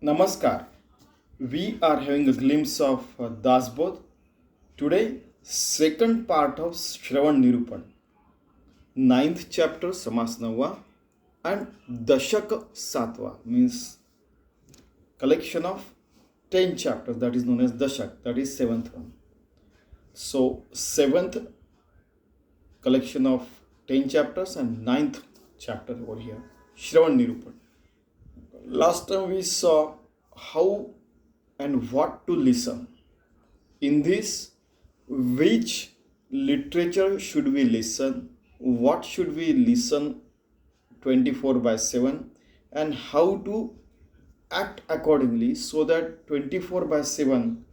Namaskar. We are having a glimpse of Dasbodh. Today, second part of Shravan Nirupan. Ninth chapter Samas Nava and Dashak Satwa means collection of 10 chapters that is known as Dashak, that is seventh one. So, seventh collection of 10 chapters and ninth chapter over here, Shravan Nirupan. Last time we saw how and what to listen. In this, which literature should we listen? What should we listen 24 by 7? And how to act accordingly so that 24 by 7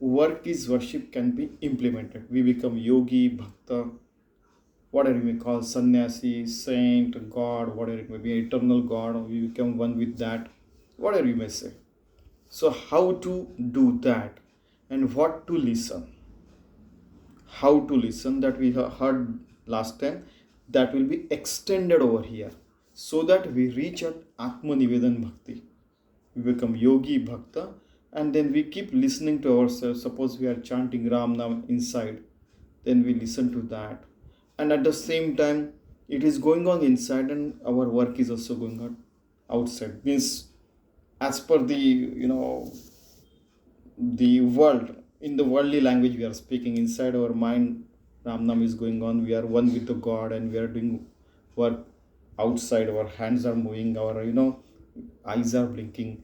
work is worship can be implemented. We become yogi, bhakta, whatever you may call sannyasi, saint, God, whatever it may be, eternal God, we become one with that, whatever you may say. So, how to do that and what to listen? How to listen that we heard last time, that will be extended over here so that we reach at Atma Nivedan Bhakti. We become yogi, bhakta, and then we keep listening to ourselves. Suppose we are chanting Ram Nam inside, then we listen to that, and at the same time it is going on inside and our work is also going on outside. Means as per the world, in the worldly language we are speaking, inside our mind Ram Nam is going on, we are one with the God and we are doing work outside, our hands are moving, our eyes are blinking,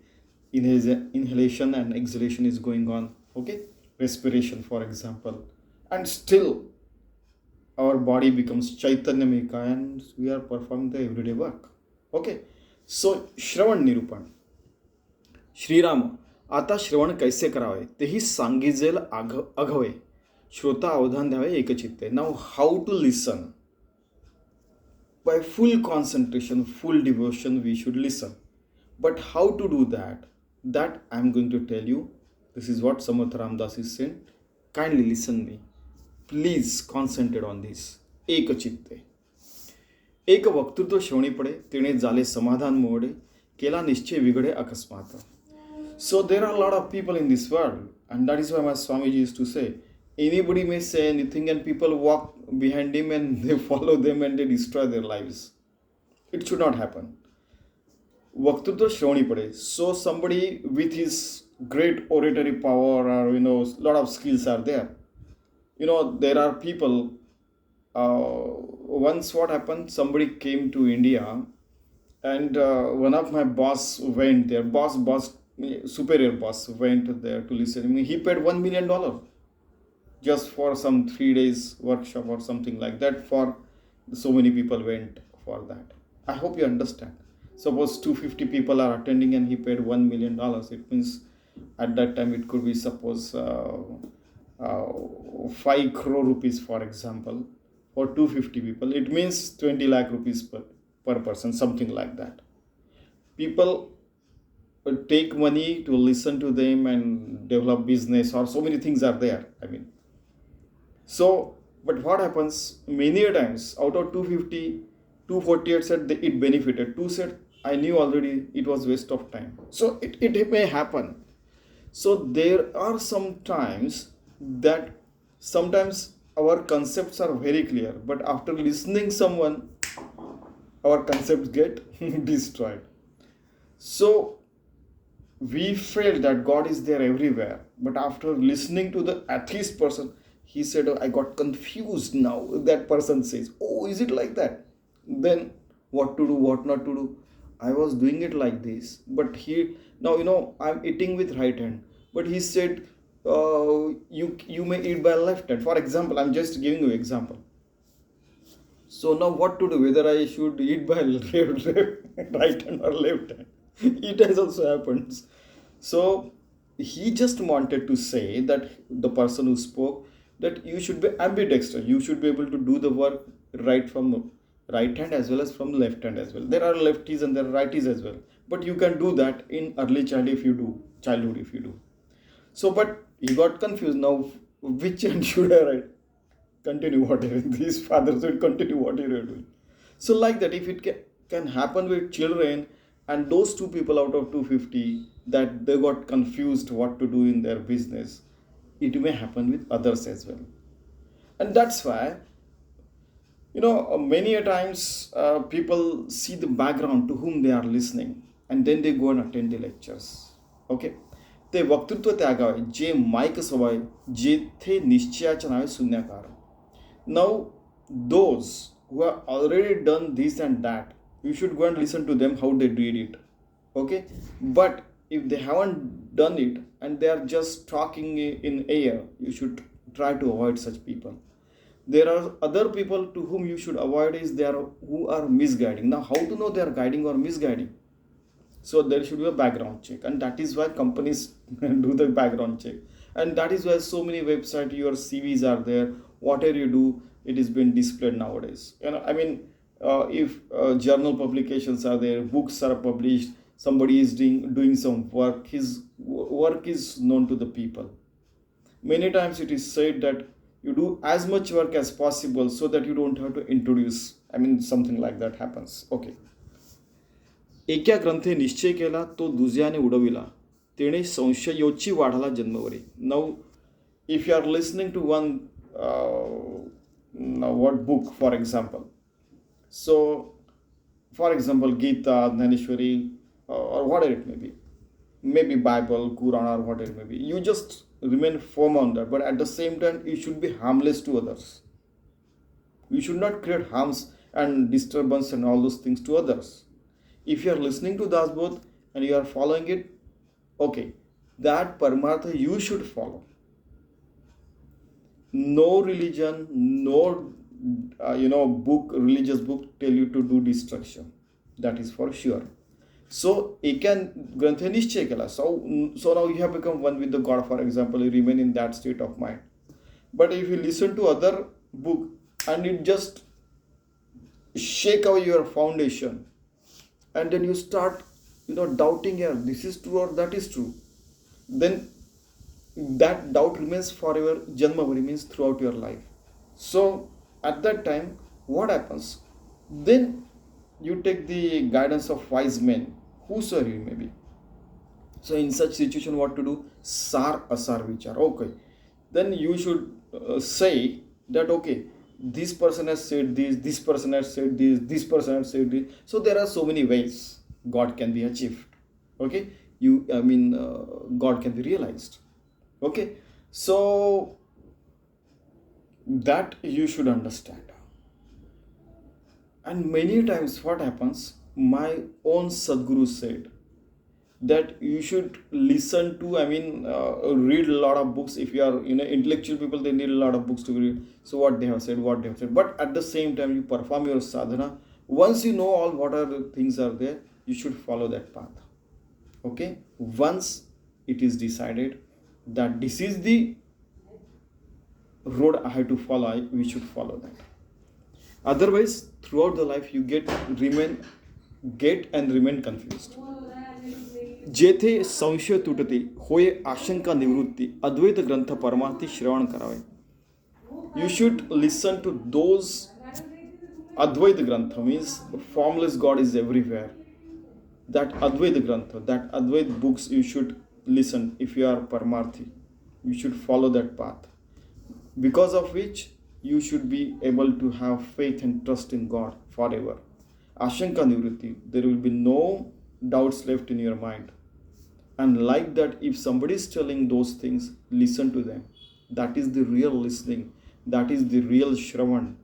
inhalation and exhalation is going on, okay, respiration for example, and still our body becomes Chaitanyamika and we are performing the everyday work. Okay, so Shravan Nirupan. Shriram आता श्रवण कैसे करावे तेही सांगिजेल अघवे श्रोता अवधान द्यावे एकचित्ते. Now how to listen? By full concentration, full devotion, we should listen. But how to do that? That I am going to tell you. This is what Samat Ramdas is saying. Kindly listen me. Please concentrate on this. एकचित्ते. एक वक्तृत्व श्रवणी पडे तिने झाले समाधान mode केला निश्चय विघडे अकस्मात. So there are a lot of people in this world, and that is why my Swamiji used to say, anybody may say anything and people walk behind him and they follow them and they destroy their lives. It should not happen. Vaktutva Shravani Pade. So somebody with his great oratory power or lot of skills are there. There are people. Once what happened? Somebody came to India, and one of my boss went there. Superior boss went there to listen. I mean, he paid $1 million just for some 3 days workshop or something like that. For so many people went for that. I hope you understand. Suppose 250 people are attending and he paid $1 million. It means at that time it could be suppose 5 crore rupees, for example, for 250 people. It means 20 lakh rupees per person, something like that. People take money to listen to them and develop business, or so many things are there. But what happens many a times, out of 250, 248 said it benefited, 2 said I knew already it was waste of time. So it may happen. So there are some times that sometimes our concepts are very clear, but after listening someone, our concepts get destroyed. So we felt that God is there everywhere, but after listening to the atheist person, he said, I got confused now. That person says, oh, is it like that? Then what to do, what not to do? I was doing it like this, but now I'm eating with right hand, but he said, you may eat by left hand. For example, I'm just giving you example. So now what to do, whether I should eat by right hand or left hand? It has also happened. So he just wanted to say that the person who spoke, that you should be ambidextrous. You should be able to do the work right from right hand as well as from left hand as well. There are lefties and there are righties as well. But you can do that in early childhood if you do. So, but he got confused. Now, which hand should I write? Continue whatever. These fathers will continue whatever you're doing. So like that, if it can happen with children, and those two people out of 250 that they got confused what to do in their business, it may happen with others as well. And that's why, many a times people see the background to whom they are listening, and then they go and attend the lectures. Okay, ते वक्तृत्व त्याग आहे जे mike सवय जेथे निश्चयाच्या नावे शून्यकार. Now those who have already done this and that, you should go and listen to them how they did it. Okay, but if they haven't done it and they are just talking in air, you should try to avoid such people. There are other people to whom you should avoid is there who are misguiding. Now how to know they are guiding or misguiding? So there should be a background check, and that is why companies do the background check, and that is why so many websites, your CVs are there, whatever you do, it is being displayed nowadays. If journal publications are there, books are published, somebody is doing some work, his work is known to the people. Many times it is said that you do as much work as possible so that you don't have to introduce. Something like that happens. Okay. एका ग्रंथे निश्चय केला तो दुसऱ्याने उडविला तेणे संशयोची वाढाला जन्मवरी. Now if you are listening to one what book, for example, so for example Gita, Dhaneshwari, or whatever it may be, maybe Bible, Quran, or whatever it may be, you just remain firm on that, but at the same time you should be harmless to others. You should not create harms and disturbance and all those things to others. If you are listening to Dasbodh and you are following it, okay, that Paramartha you should follow. No religion, no religious book tell you to do destruction. That is for sure. So eka granthe nishchay kela. So now you have become one with the God, for example, you remain in that state of mind. But if you listen to other book and it just shake away your foundation, and then you start doubting, yeah, this is true or that is true, then that doubt remains forever, janmavari, means throughout your life. So at that time what happens, then you take the guidance of wise men, whosoever you may be. So in such situation what to do? Sar asar vichar. Okay, then you should say that okay, this person has said this person has said this person has said this. So there are so many ways God can be achieved. Okay, God can be realized. Okay, so that you should understand. And many times what happens, my own Sadguru said that you should listen to, read a lot of books. If you are intellectual people, they need a lot of books to read. So what they have said, but at the same time you perform your sadhana. Once you know all what are the things are there, you should follow that path. Okay, once it is decided that this is the road I have to follow, we should follow that. Otherwise throughout the life you get and remain confused. जेथे संशय तुटते होय आशंका निवृत्ती अद्वैत ग्रंथ परमार्थी श्रवण करावे. You should listen to those Advaita Grantha, means formless God is everywhere. That Advaita Grantha, that Advaita books you should listen. If you are Paramarthi, you should follow that path, because of which you should be able to have faith and trust in God forever. Ashanka Nivritti, there will be no doubts left in your mind. And like that, if somebody is telling those things, listen to them. That is the real listening. That is the real Shravan.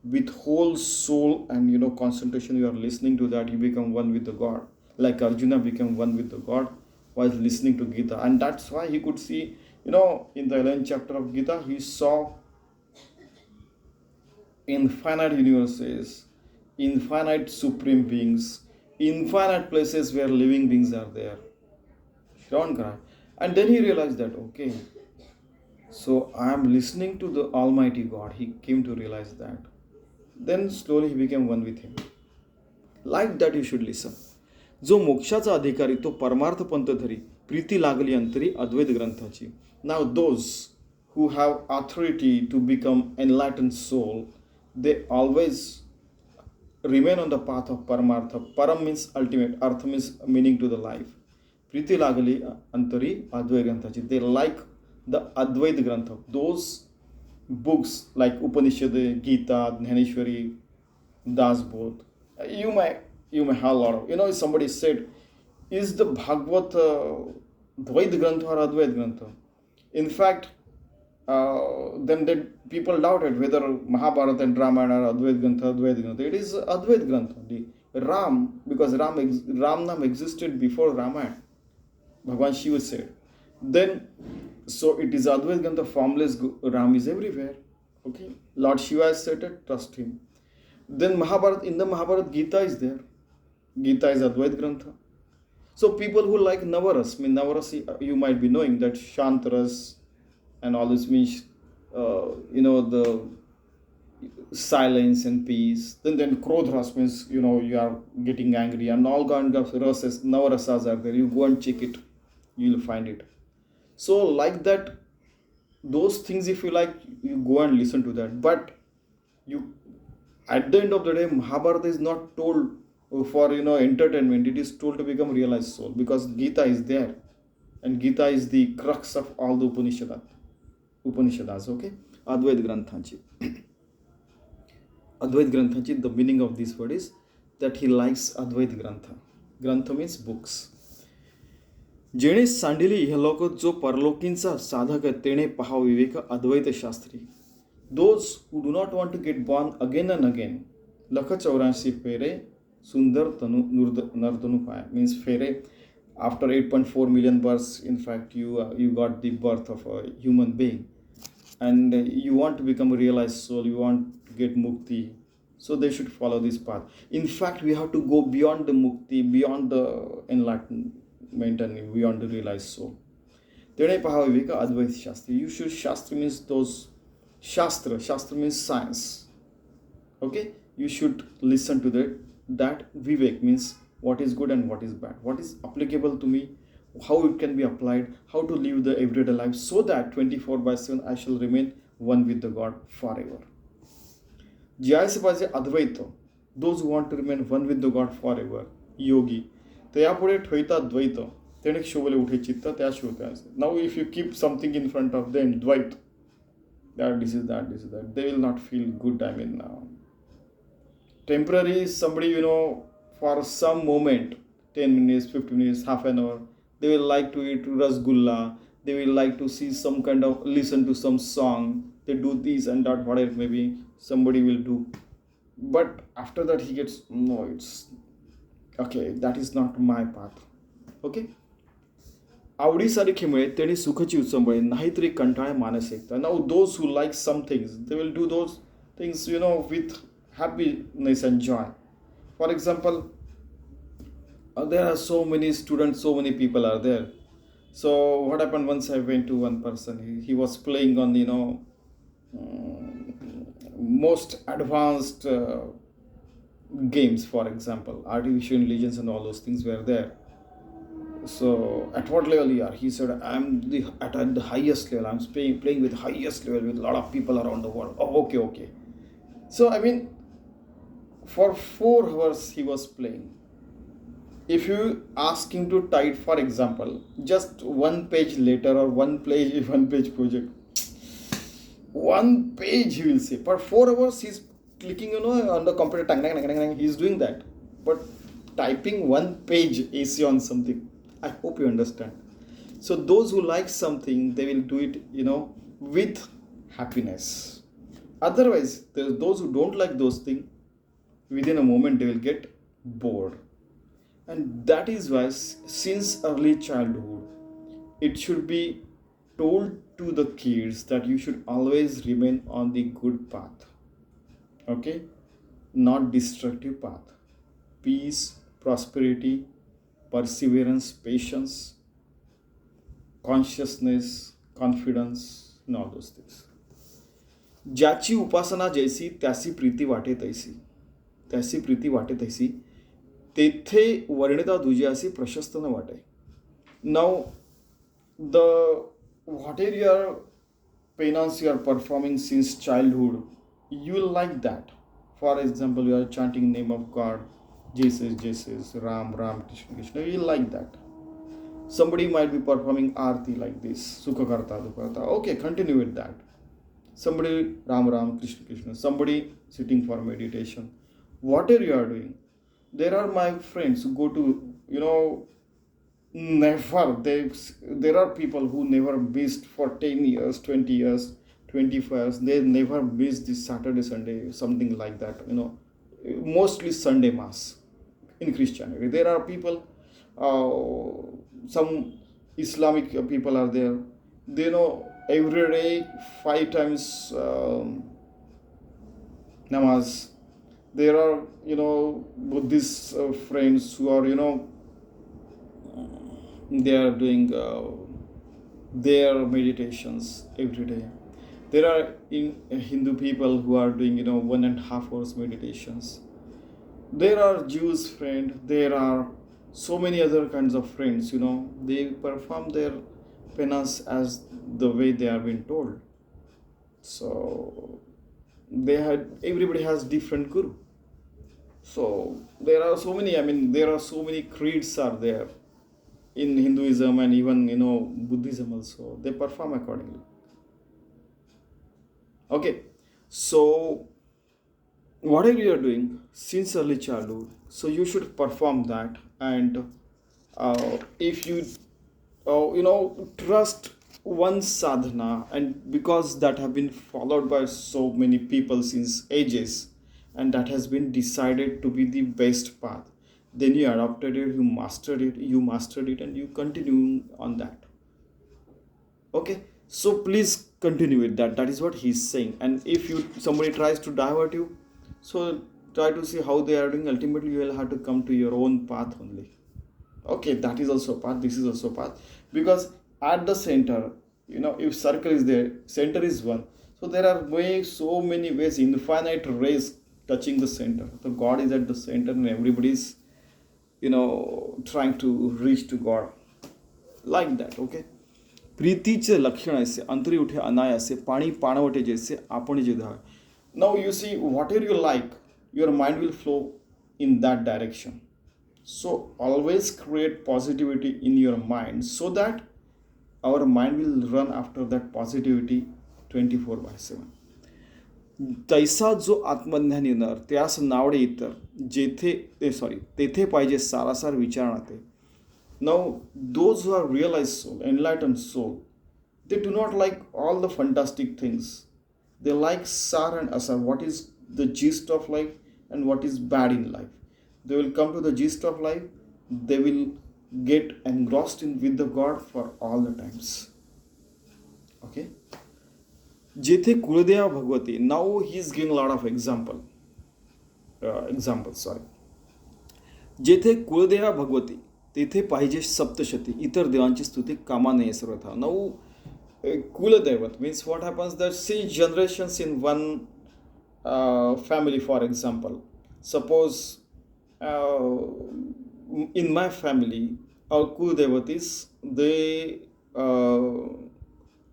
With whole soul and concentration, you are listening to that, you become one with the God. Like Arjuna became one with the God while listening to Gita. And that's why he could see, in the 11th chapter of Gita, he saw infinite universes, infinite supreme beings, infinite places where living beings are there. And then he realized that, okay, so I am listening to the Almighty God. He came to realize that. Then slowly he became one with him. Like that you should listen. जो मोक्षाचा अधिकारी तो परमार्थ पंथ धरी प्रीती लागली अंतरी अद्वैत ग्रंथाची. Now those who have authority to become enlightened soul, they always remain on the path of Paramartha. Param means ultimate, Artha means meaning to the life. Priti Lagali Antari Advait Granthachi. They like the Advait Grantha. Those books like Upanishad, Gita, Dhaneshwari, Dasbodh. You may have a lot of. Somebody said, is the Bhagwat Dvait Grantha or Advait Grantha? In fact, then people doubted whether Mahabharata and Ramayana are Advait Grantha. It is Advait Grantha. The Ram, because Ram Nam existed before Ramayana. Bhagwan Shiva said. Then, so it is Advait Grantha, formless Ram is everywhere. Okay, Lord Shiva has said it, trust him. Then Mahabharata, in the Mahabharata, Gita is there. Gita is Advait Grantha. So people who like Navaras, Navaras, you might be knowing that Shantaras and all this means, the silence and peace. Then Krodhras means, you are getting angry, and all kind of rasas, Navarasas are there. You go and check it, you will find it. So like that, those things, if you like, you go and listen to that. But you, at the end of the day, Mahabharata is not told for entertainment. It is told to become realized soul, because Gita is there, and Gita is the crux of all the Upanishads. Okay, Advait Granthachi. Advait Granthachi. The meaning of this word is that he likes Advait Grantha. Grantha means books. जेणे सांडिले इहलोक जो परलोकींचा साधक तेणे पहा विवेक अद्वैत Shastri. Those who do not want to get born again and again, लख 84 फेरे सुंदर तनु नर्तनु पाया. Means फेरे, after 8.4 million births, in fact you got the birth of a human being, and you want to become a realized soul, you want to get mukti, so they should follow this path. In fact, we have to go beyond the mukti, beyond the enlightenment, and beyond the realized soul. Tene paha viveka advait shastri. You should, shastri means those shastra means science. Okay, you should listen to that vivek means what is good and what is bad, what is applicable to me, how it can be applied, how to live the everyday life, so that 24/7 I shall remain one with the God forever. Jayase paise advaita. Those who want to remain one with the God forever, yogi. त्यापुढे ठेवता द्वैत, तेणे शोभले उठे चित्त त्या शोधता. Now if you keep something in front of them, Dvait, this is that, they will not feel good. Temporary, somebody, for some moment, 10 minutes, 15 minutes, half an hour, they will like to eat rasgulla, they will like to see some kind of, listen to some song, they do this and that, whatever maybe somebody will do. But after that he gets, no, it's okay, that is not my path. Okay, आवडीसारखे मिळे तेणे सुखची उचंबळे, नाहीतरी कंटाळे मानसिकता. Now those who like some things, they will do those things with happiness and joy. For example, there are so many students, so many people are there. So what happened, once I went to one person, he was playing on most advanced games. For example, artificial intelligence and all those things were there. So at what level you are? He said, I'm at the highest level. I'm playing with highest level with a lot of people around the world. Oh, okay. So for 4 hours he was playing. If you ask him to type, for example, just one page later or one page project, one page he will say. For 4 hours he's clicking on the computer, tang, he's doing that. But typing one page essay on something, I hope you understand. So those who like something, they will do it, with happiness. Otherwise, those who don't like those things, within a moment they will get bored. And that is why, since early childhood, it should be told to the kids that you should always remain on the good path. Okay? Not destructive path. Peace, prosperity, perseverance, patience, consciousness, confidence, and all those things. ज्याची उपासना जैसी त्यासी प्रीती वाटे तैसी तेथे वर्णिता दुजियासी प्रशस्त न वाटे. Now, whatever your penance you are performing since childhood, you will like that. For example, you are chanting name of God, Jesus, Jesus, Ram, Ram, Krishna, Krishna. You like that. Somebody might be performing arti like this, Sukha Karta, Dukha Karta. Okay, continue with that. Somebody Ram, Ram, Krishna, Krishna. Somebody sitting for meditation. Whatever you are doing, there are my friends who go to, never. There are people who never missed for 10 years, 20 years, 25 years. They never missed this Saturday, Sunday, something like that. Mostly Sunday Mass in Christianity. There are people, some Islamic people are there. They know every day 5 times namaz. There are, Buddhist friends who are, they are doing their meditations every day. There are in Hindu people who are doing 1.5 hours meditations. There are Jews friends. There are so many other kinds of friends. They perform their penance as the way they are being told. So everybody has different guru. So there are so many. There are so many creeds are there in Hinduism and even Buddhism also. They perform accordingly. Okay, so whatever you are doing since early childhood, so you should perform that. And if you trust one sadhana, and because that have been followed by so many people since ages, and that has been decided to be the best path, then you adopted it, you mastered it, and you continue on that. Okay, so please continue with that. That is what he's saying. And if somebody tries to divert you, so try to see how they are doing. Ultimately, you will have to come to your own path only. Okay, that is also path. This is also path. Because at the center, if circle is there, center is one. So there are so many ways, infinite rays touching the center. So God is at the center, and everybody is, trying to reach to God. Like that. Okay. प्रीतीचे लक्षण ऐसे अंतरी उठे अनायासे पाणी पाणवटे जैसे आपण जे धावे. Now you see, whatever you like, your mind will flow in that direction. So always create positivity in your mind so that our mind will run after that positivity 24/7. तैसा जो आत्मज्ञानी नर त्यास नावडे इतर तेथे पाहिजे सारासार विचारणा ते. Now, those who are realized soul, enlightened soul, they do not like all the fantastic things. They like sar and asar, what is the gist of life and what is bad in life. They will come to the gist of life. They will get engrossed in with the God for all the times. Okay. जेथे कुळदेवा Bhagwati. Now he is giving a lot of examples. जेथे कुळदेवा भगवती तेथे पाहिजे सप्तशती इतर देवांची स्तुती कामा नये सर्वथा. Now Kuladevat means what happens that 6 generations in one family, for example. Suppose in my family, our Kuladevatis,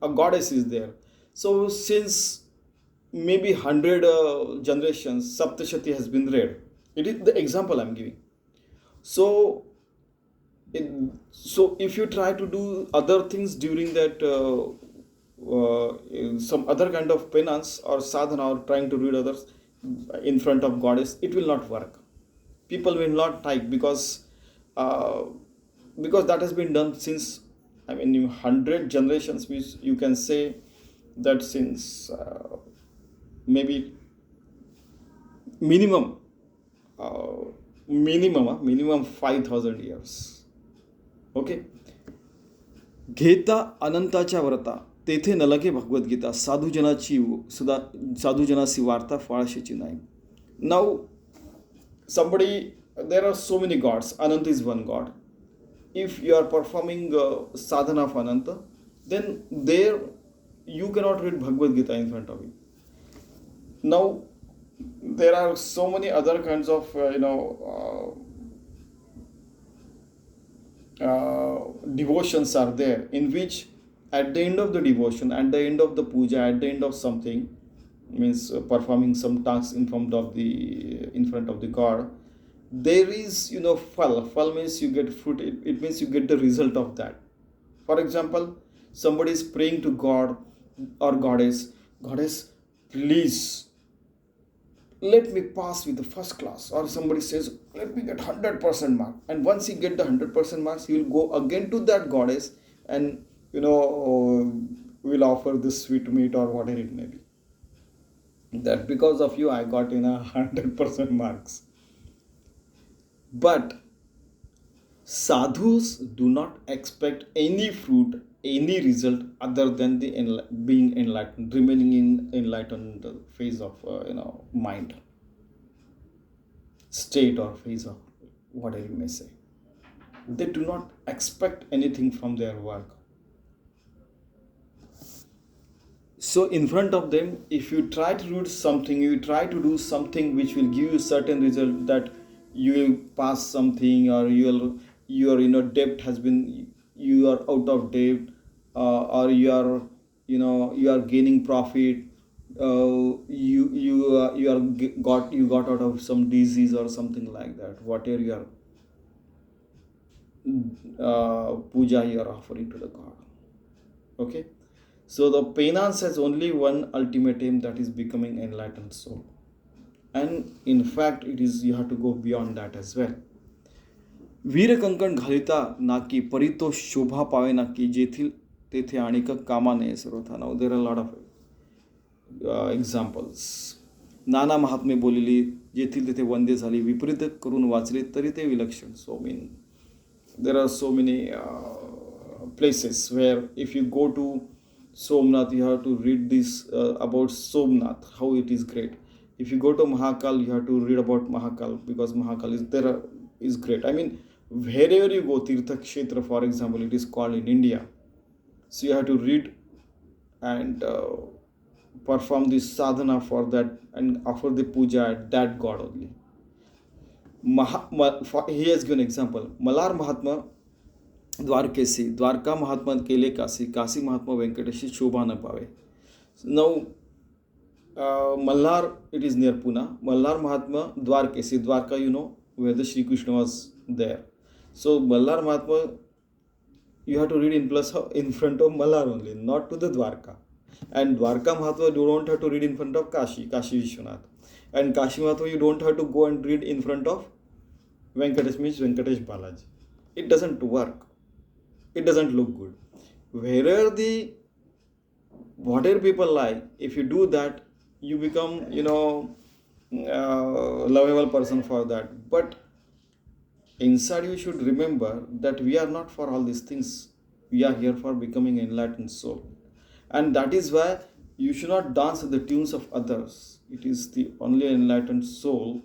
a goddess is there. So since maybe 100 generations, Saptashati has been read. It is the example I'm giving. So if you try to do other things during that some other kind of penance or sadhana, or trying to read others in front of goddess, it will not work. People will not type because that has been done since 100 generations, which you can say that since maybe minimum 5,000 years. Okay. घेता अनंताच्या व्रता तेथे नलके भगवद्गीता साधुजनाची वार्ता फाळशीची नाही. Now somebody, there are so many gods. Ananta is one god. If you are performing sadhana of Ananta, then there you cannot read Bhagavad Gita in front of you. Now there are so many other kinds of devotions are there, in which at the end of the devotion, at the end of the puja, at the end of something, means performing some tasks in front of the god, there is, phal means you get fruit. It means you get the result of that. For example, somebody is praying to god or goddess, please let me pass with the first class, or somebody says let me get 100% mark, and once he get the 100% marks, he will go again to that goddess and will offer this sweet meat or whatever it may be, that because of you I got 100% marks. But sadhus do not expect any fruit, any result other than the being enlightened, remaining in enlightened phase of mind, state or phase of whatever you may say. They do not expect anything from their work. So in front of them, if you try to do something, you try to do something which will give you certain result, that you will pass something, or your debt has been, you are out of debt, or you are gaining profit, you got out of some disease or something like that, whatever your puja you are offering to the god. Okay, so the penance has only one ultimate aim, that is becoming enlightened soul. And in fact, it is, you have to go beyond that as well. वीर कंकण घालिता नाकी परितो शोभा पावे नाकी जेथील तेथे आणिक कामा नये सर्वथा. Now there are lot of examples. Nana Mahatme बोलिली, जेथील तेथे वंदे झाली, विपरीत करून वाचले तरी ते विलक्षण. So mean there are so many places where if you go to Somnath, you have to read this about Somnath, how it is great. If you go to Mahakal, you have to read about Mahakal, because Mahakal is great. I mean, wherever you go, Tirtha Kshetra, for example, it is called in India. So you have to read and perform this sadhana for that and offer the puja at that god only. He has given example. Malar Mahatma द्वारकेसी, द्वारका महात्मा केले काशी, काशी महात्मा वेंकटेशी शोभा न पावे. Now, Mallar, it is near Pune. Mallar Mahatma Dwarkesi, Dwarka, where the Sri Krishna was there. So Mallar Mahatma, you have to read in front of Mallar only, not to the Dwarka. And Dwarka Mahatma, you don't have to read in front of Kashi Vishwanath. And Kashi Mahatma, you don't have to go and read in front of Venkatesh, means Venkatesh Balaji. It doesn't work. It doesn't look good. Wherever whatever people like, if you do that, you become, lovable person for that. But inside you should remember that we are not for all these things. We are here for becoming enlightened soul. And that is why you should not dance at the tunes of others. It is the only enlightened soul.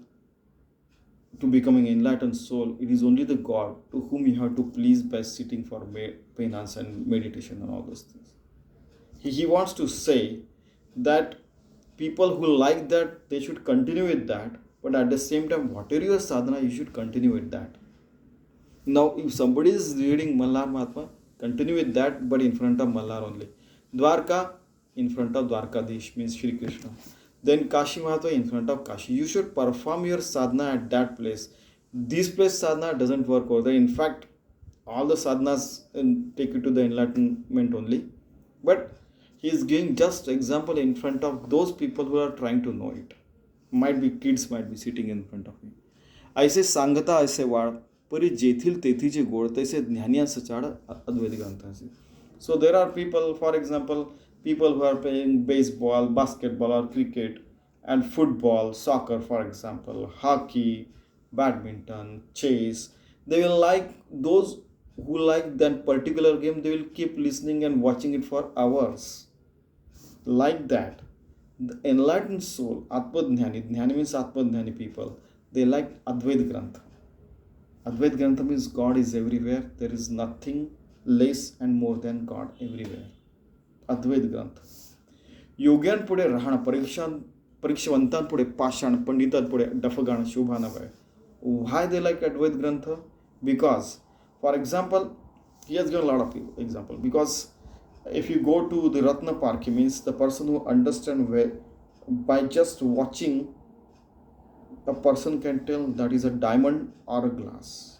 To becoming enlightened soul, it is only the God to whom you have to please by sitting for penance and meditation and all those things. He wants to say that people who like that, they should continue with that, but at the same time, whatever your sadhana, you should continue with that. Now, if somebody is reading Mallar Mahatma, continue with that, but in front of Mallar only. Dwarka, in front of Dwarkadish, means Shri Krishna. Then Kashi Mahatma, in front of Kashi. You should perform your sadhana at that place. This place sadhana doesn't work over there. In fact, all the sadhanas take you to the enlightenment only. But he is giving just example in front of those people who are trying to know it. Might be kids, might be sitting in front of me. ऐसे सांगता ऐसे वाळ, परी जेथील तेथीचे गोड, तैसे ज्ञानिया सचाड अद्वैत ग्रंथाचे. So there are people, for example, people who are playing baseball, basketball or cricket, and football, soccer, for example, hockey, badminton, chess. They will like, those who like that particular game, they will keep listening and watching it for hours. Like that, the enlightened soul, Atmadhyani, Dhyani means Atmadhyani people, they like Advaita Grantha. Advaita Grantha means God is everywhere. There is nothing less and more than God everywhere. अद्वैत ग्रंथ. योग्यांपुढे राहणं, परीक्षावंतांपुढे पाषाण, पंडितांपुढे डफगाण शोभा नव्हे. Why they like Advait Grantha? Because, for example, he has given a lot of example. Because if you go to the Ratna Park, means the person who understands by just watching, a person can tell that is a diamond or a glass.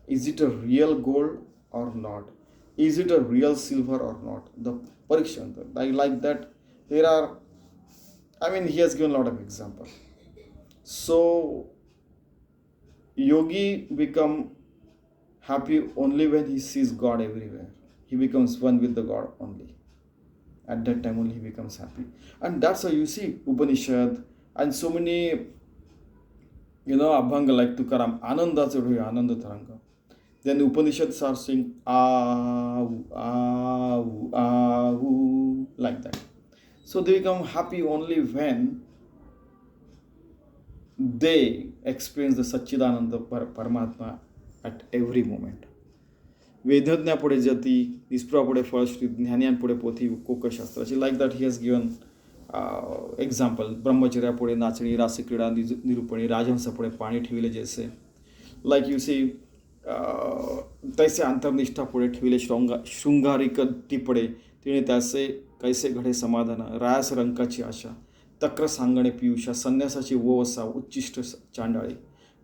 Is it a real gold or not? Is it a real silver or not? The parikshan, like that. There are, I mean, he has given a lot of example. So yogi become happy only when he sees God everywhere. He becomes one with the God only. At that time only he becomes happy. And that's how you see Upanishad and so many, Abhanga like Tukaram, Ananda's Ananda Taranga. Then Upanishads are saying ah, ah, ah, like that. So they become happy only when they experience the Satchidananda Paramatma at every moment. वेदज्ञापुढे जती, निष्प्रपुढे फळश्री, ज्ञान्यांपुढे पोथी कोकशास्त्राची. Like that he has given example. ब्रह्मचर्यापुढे नाचणी, रासक्रीडा निरूपणी, राजहंसापुढे पाणी ठेविले जैसे. लाईक यू सी तैसे अंतर्निष्ठापुढे ठेविले शृंगारिक टिपडे, तिने त्याचे कैसे घडे समाधान, रायास रंकाची आशा, तक्र सांगणे पियुषा, संन्यासाची ववसा, उच्चिष्ट चांडाळे,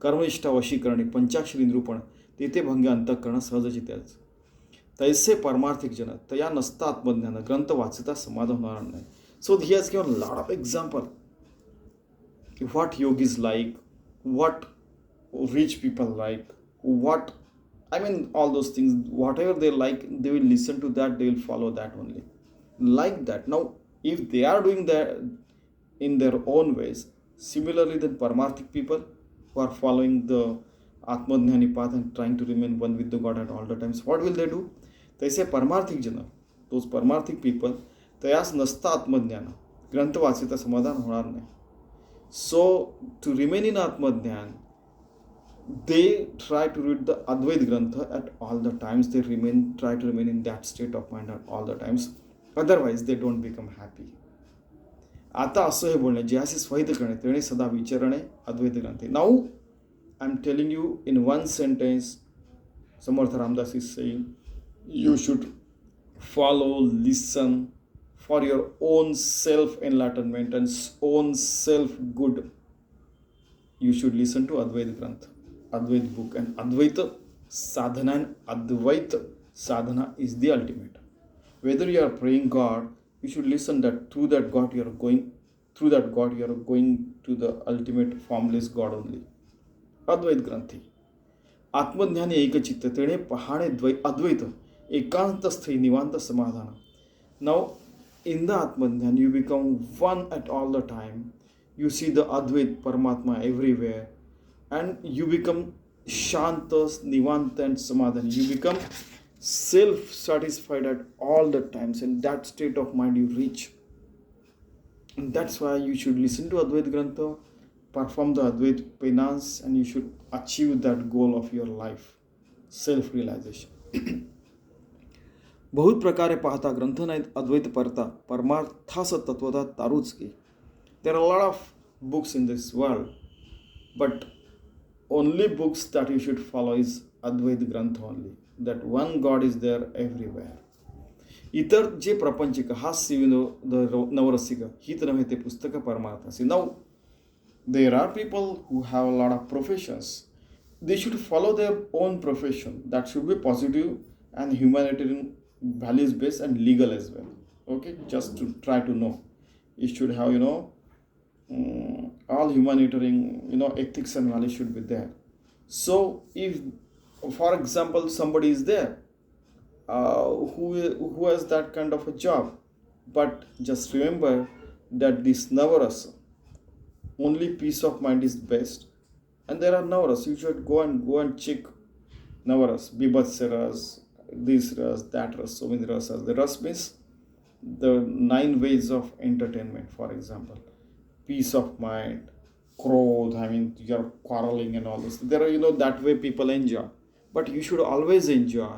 कर्मनिष्ठा वशीकरणे, पंचाक्षरी निरूपण, तेथे भंग अंतःकरण सहजची त्याच. तैसे परमार्थिक जन, तया नसता आत्मज्ञान, ग्रंथ वाचता समाधान होणार नाही. So he has given lot of example what yoga is like, what rich people like, what, I mean, all those things, whatever they like, they will listen to that, they will follow that only. Like that. Now, if they are doing that in their own ways, similarly, the Paramarthic people who are following the Atmadhyani path and trying to remain one with the God at all the times, what will they do? They say Paramarthik Jana, those Paramarthic people, तयास नसता आत्मज्ञान, ग्रंथ वाचिता समाधान होणार नाही. So, to remain in Atmadhyan, they try to read the Advait Grantha at all the times. They try to remain in that state of mind at all the times. Otherwise, they don't become happy. आता असं हे बोलणे, ज्याचे स्वहित करणे, तेणे सदा विचारणे अद्वैत ग्रंथे. Now, I'm telling you in one sentence, Samarth Ramdas is saying, you should follow, listen for your own self-enlightenment and own self-good. You should listen to Advait Grantha, Advait book, and Advaita sadhana and Advaita sadhana is the ultimate. Whether you are praying God, you should listen that through that God you are going to the ultimate formless God only. Advait Granthi. Atmadhyani ekachitya, tene pahane Advaita, ekanta sthai nivanta samadhana. Now, in the Atmadhyan, you become one at all the time. You see the Advait Paramatma everywhere, and you become Shantas, Nivanta and Samadhan. You become self-satisfied at all the times, and that state of mind you reach. And that's why you should listen to Advait Grantha, perform the Advait penance, and you should achieve that goal of your life, self-realization. बहुत प्रकारे पाहता ग्रंथ नाहीत अद्वैत परता, परमार्थास तत्वता तारूच की. There are a lot of books in this world, but only books that you should follow is Advait Grantha only. That one God is there everywhere. इतर जे प्रपंचिक, हास्य विनोद नवरसिक, हित नव्हे ते पुस्तक परमार्थासी. Now, there are people who have a lot of professions. They should follow their own profession. That should be positive and humanitarian, values based and legal as well. Okay, just to try to know. You should have, all humanitarian, ethics and values should be there. So, if, for example, somebody is there who has that kind of a job, but just remember that this Navarasa, only peace of mind is best, and there are Navaras. You should go and check Navaras, Bibhatsa ras, this ras, that ras, so many rasas. The ras means the 9 ways of entertainment, for example. Peace of mind, growth, I mean, you're quarreling and all this. There are, that way people enjoy. But you should always enjoy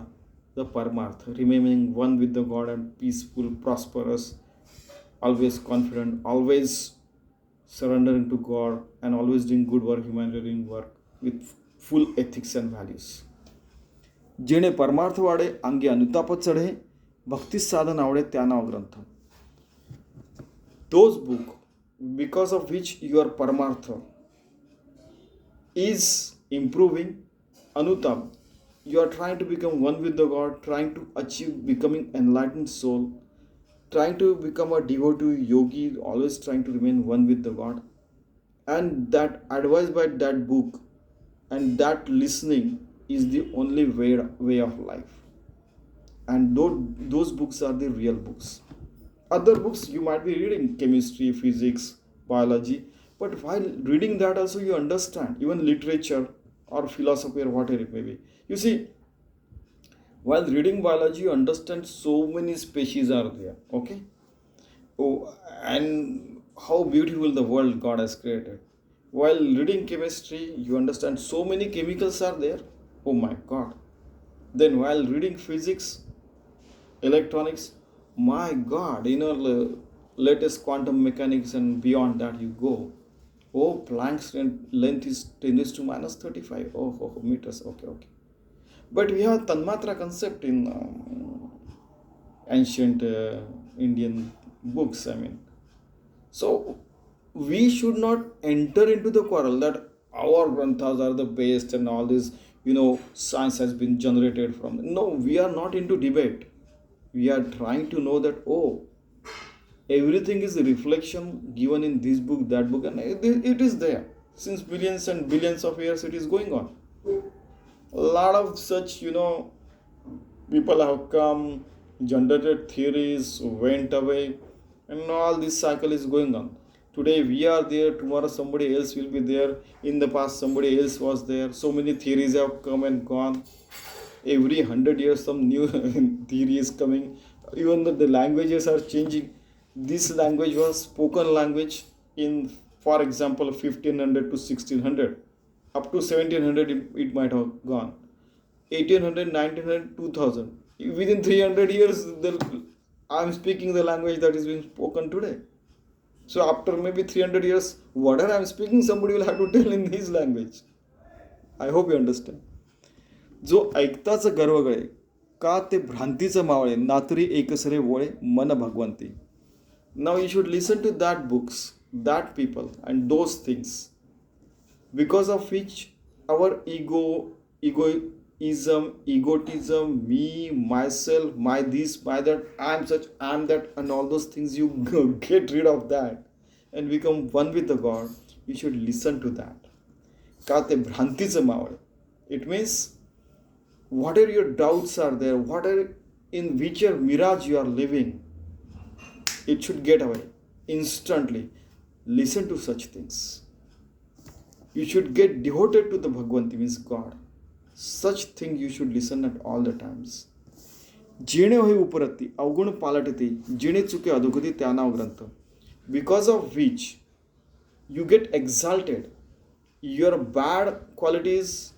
the Paramartha, remaining one with the God and peaceful, prosperous, always confident, always surrendering to God, and always doing good work, humanitarian work with full ethics and values. जेणे परमार्थ वाडे अंगे अनुताप चढे, भक्ती साधन आवडे त्या नाव ग्रंथ. Those book because of which your paramartha is improving. Anutam, you are trying to become one with the God, trying to achieve becoming enlightened soul, trying to become a devotee yogi, always trying to remain one with the God. And that advice by that book and that listening is the only way of life. And those books are the real books. Other books you might be reading chemistry, physics, biology, but while reading that also you understand even literature or philosophy or whatever it may be. You see, while reading biology you understand so many species are there. Okay. Oh, and how beautiful the world God has created. While reading chemistry, you understand so many chemicals are there. Oh my God. Then while reading physics, electronics, my God, latest quantum mechanics and beyond that you go. Oh, Planck's length is 10 is to minus 35. Oh, meters. Okay. But we have Tanmatra concept in ancient Indian books. I mean, so we should not enter into the quarrel that our granthas are the best and all this, science has been generated from them. No, we are not into debate. We are trying to know that, oh, everything is a reflection given in this book, that book, and it is there. Since billions and billions of years it is going on. A lot of such, people have come, generated theories, went away, and all this cycle is going on. Today we are there, tomorrow somebody else will be there, in the past somebody else was there. So many theories have come and gone. Every 100 years some new theory is coming. Even the languages are changing. This language was spoken language in, for example, 1500 to 1600. Up to 1700 it might have gone. 1800, 1900, 2000. Within 300 years, I'm speaking the language that is being spoken today. So after maybe 300 years, whatever I'm speaking, somebody will have to tell in his language. I hope you understand. जो ऐकताच गर्व गळे का ते भ्रांतीचं मावळे नातरी एकसरे वोळे मन Bhagwanti. Now you should listen to that books, that people, and those things, because of which our egotism, me, myself, my this, my that, I'm such, I'm that, and all those things, you get rid of that and become one with the God. You should listen to that. का ते भ्रांतीचं Maval. It means whatever your doubts are there, whatever in which your mirage you are living, it should get away instantly. Listen to such things. You should get devoted to the Bhagwanti, means God. Such thing you should listen at all the times. जिणे होय उपरती अवगुण पालटती जिणे चुके अधोगती त्या नाव ग्रंथ. Because of which you get exalted, your bad qualities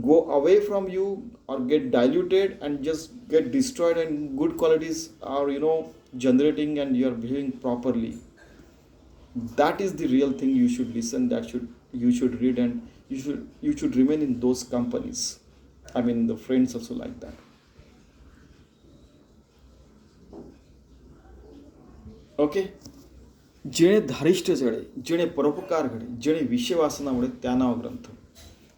go away from you or get diluted and just get destroyed, and good qualities are generating and you are behaving properly. That is the real thing you should listen, you should read, and you should remain in those companies. I mean the friends also like that. Okay. जिणे धारिष्ठ जडे जिणे परोपकार घडे जिणे विषय वासना उडे त्या नाव ग्रंथ.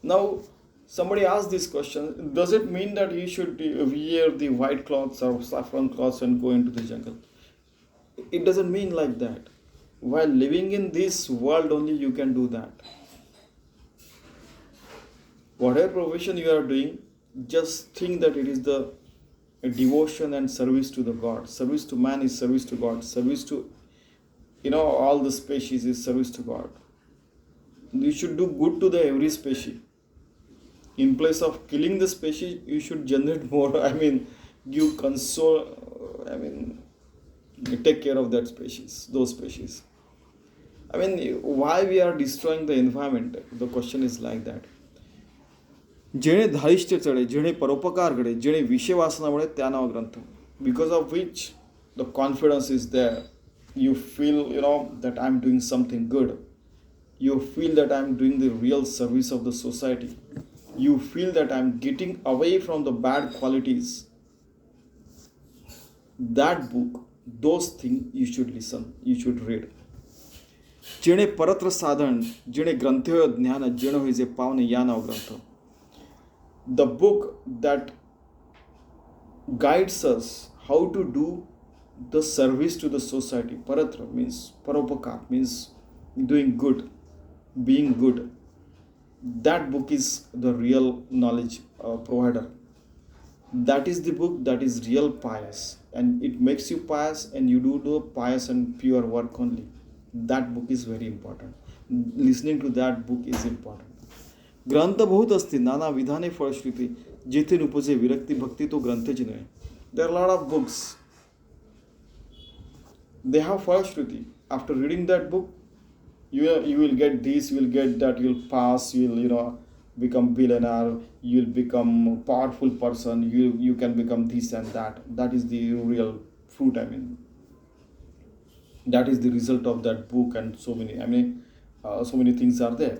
Now somebody asked this question, does it mean that you should wear the white cloths or saffron cloths and go into the jungle? It doesn't mean like that. While living in this world only you can do that. Whatever profession you are doing, just think that it is the devotion and service to the God. Service to man is service to God. Service to all the species is service to God. You should do good to the every species. In place of killing the species, you should generate more. I mean, give console. I mean, take care of that species, those species. I mean, why we are destroying the environment? The question is like that. जिणे धारिष्ठ चढे जिणे परोपकार घडे जिणे विषय वासना वळे त्या नाव ग्रंथ. Because of which the confidence is there. You feel that I'm doing something good. You feel that I'm doing the real service of the society. You feel that I'm getting away from the bad qualities. That book, those things you should listen, you should read. જેણે પરત્ર સાધન, જેણે ગ્રંથોય જ્ઞાન, જેણે હોય જે પાવને યાનવ ગ્રંથ. The book that guides us how to do the service to the society. Paratra means paropakar, means doing good, being good. That book is the real knowledge provider. That is the book that is real pious, and it makes you pious, and you do the pious and pure work only. That book is very important. Listening to that book is important. ગ્રંથ બહુત અસ્તિ નાના વિધાને ફળશ્રુતિ જેથી ઉપજે વિરક્તિ ભક્તિ તો ગ્રંથ જ નહીં. There are a lot of books. They have falshruti. After reading that book, you will get this, you will get that, you will pass, you will become billionaire, you will become a powerful person, you can become this and that. That is the real fruit. I mean, that is the result of that book, and so many things are there.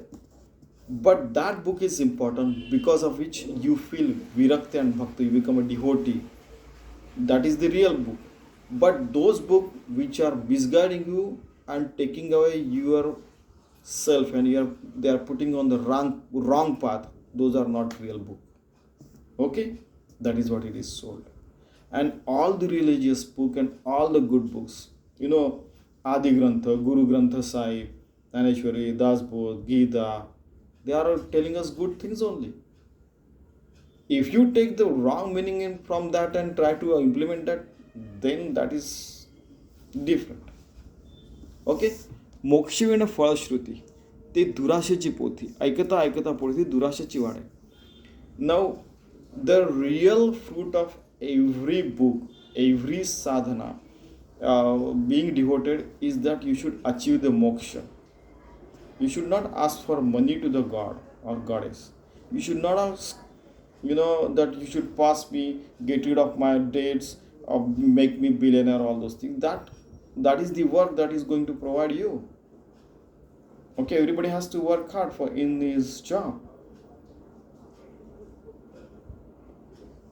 But that book is important, because of which you feel virakti and bhakti, you become a devotee. That is the real book. But those books which are misguiding you and taking away your self, and they are putting on the wrong path, those are not real book. Okay, that is what it is sold. And all the religious book and all the good books, Adi Grantha, Guru Grantha Sahib, Naneshwari, Dasbodh, Gita, they are telling us good things only. If you take the wrong meaning from that and try to implement that, then that is different. Okay, मोक्षविण फळश्रुती ते दुराशेची पोथी, ऐकता ऐकता पोथी दुराशेची वाढे. Now the real fruit of every book, every sadhana, being devoted, is that you should achieve the moksha. You should not ask for money to the god or goddess. You should not ask, that you should pass me, get rid of my debts, or make me billionaire, all those things. That is the work that is going to provide you. Okay, everybody has to work hard in his job.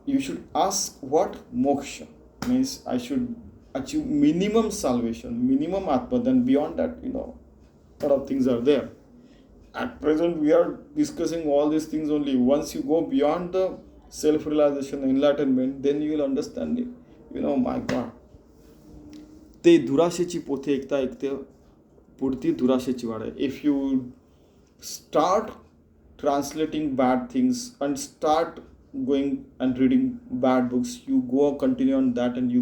You should ask what? Moksha. Means I should achieve minimum salvation, minimum atma. Then beyond that, lot of things are there. At present, we are discussing all these things only. Once you go beyond the self-realization, enlightenment, then you will understand it. My God. ते दुराशेची पोथी ऐकता ऐकते पुढती दुराशेची वाढ आहे. If you start translating bad things and start going and reading bad books, you go continue on that, and you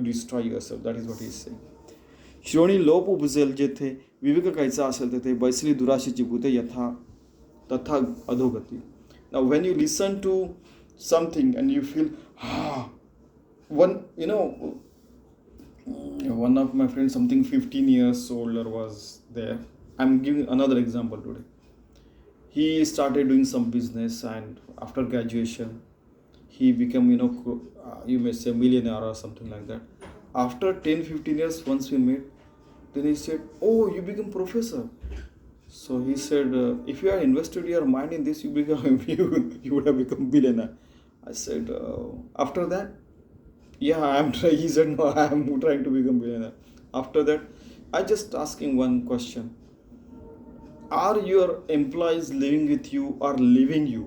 destroy yourself. That is what he is saying. श्रोणी लोप उपजेल जेथे विवेक कायचा असेल तेथे बैसली दुराशेची भूते यथा तथा अधोगती. Now when you listen to something and you feel one of my friends, something 15 years older, was there. I'm giving another example today. He started doing some business, and after graduation he became you may say millionaire or something like that. After 10-15 years, once we met, then he said, "Oh, you become professor." So he said, "If you had invested your mind in this, you would have become billionaire." I said, "After that?" "Yeah, I am trying." He said, "No, I am trying to become billionaire." After that, I just asking one question: are your employees living with you or leaving you?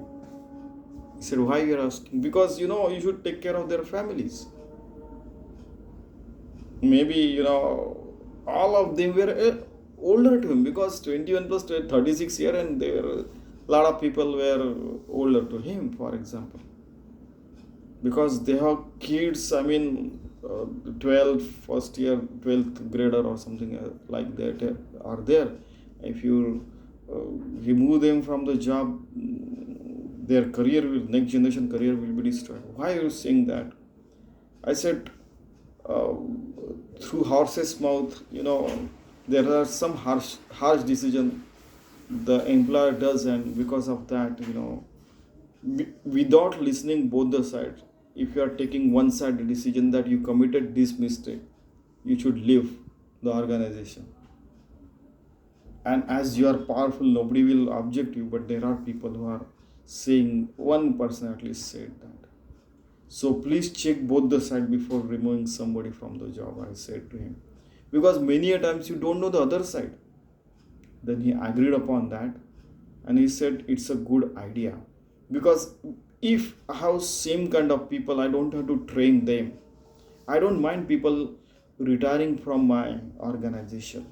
He said, "Why you are asking?" "Because you should take care of their families." Maybe all of them were older to him, because 21 plus 36 years, and there a lot of people were older to him, for example, because they have kids. 12 first year 12th grader or something like that are there. If you remove them from the job, their next generation career will be destroyed. Why are you saying that? I said, through horse's mouth, there are some harsh decision the employer does, and because of that, without listening both the sides, if you are taking one side decision that you committed this mistake, you should leave the organization. And as you are powerful, nobody will object you, but there are people who are saying, one person at least said that. So please check both the side before removing somebody from the job, I said to him. because many a times you don't know the other side. Then he agreed upon that, and he said it's a good idea, because if I have same kind of people, I don't have to train them. I don't mind people retiring from my organization,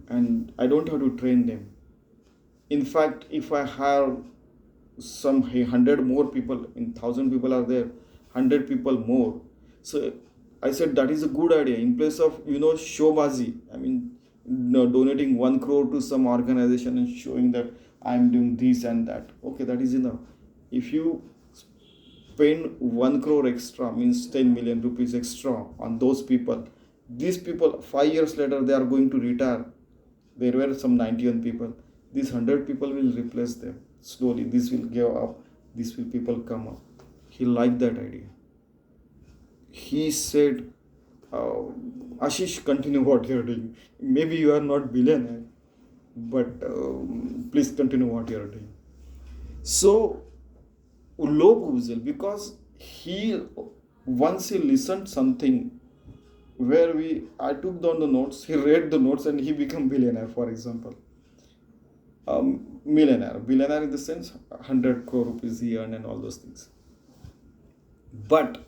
and I don't have to train them. In fact, if I have some 100 more people, in 1,000 people are there, 100 people more. So I said that is a good idea. In place of showbazi, I mean, donating 1 crore to some organization and showing that I am doing this and that. Okay, that is enough. If you spend 1 crore extra, means 10 million rupees extra on those people, these people 5 years later they are going to retire. There were some 91 people. These 100 people will replace them slowly. This will give up. These will people come up. He liked that idea. He said, Ashish, continue what you are doing. Maybe you are not billionaire, but please continue what you are doing. So, लोग उजल, because he once he listened something where I took down the notes, he read the notes, and he became billionaire, for example. Billionaire in the sense 100 crore rupees he earned and all those things. But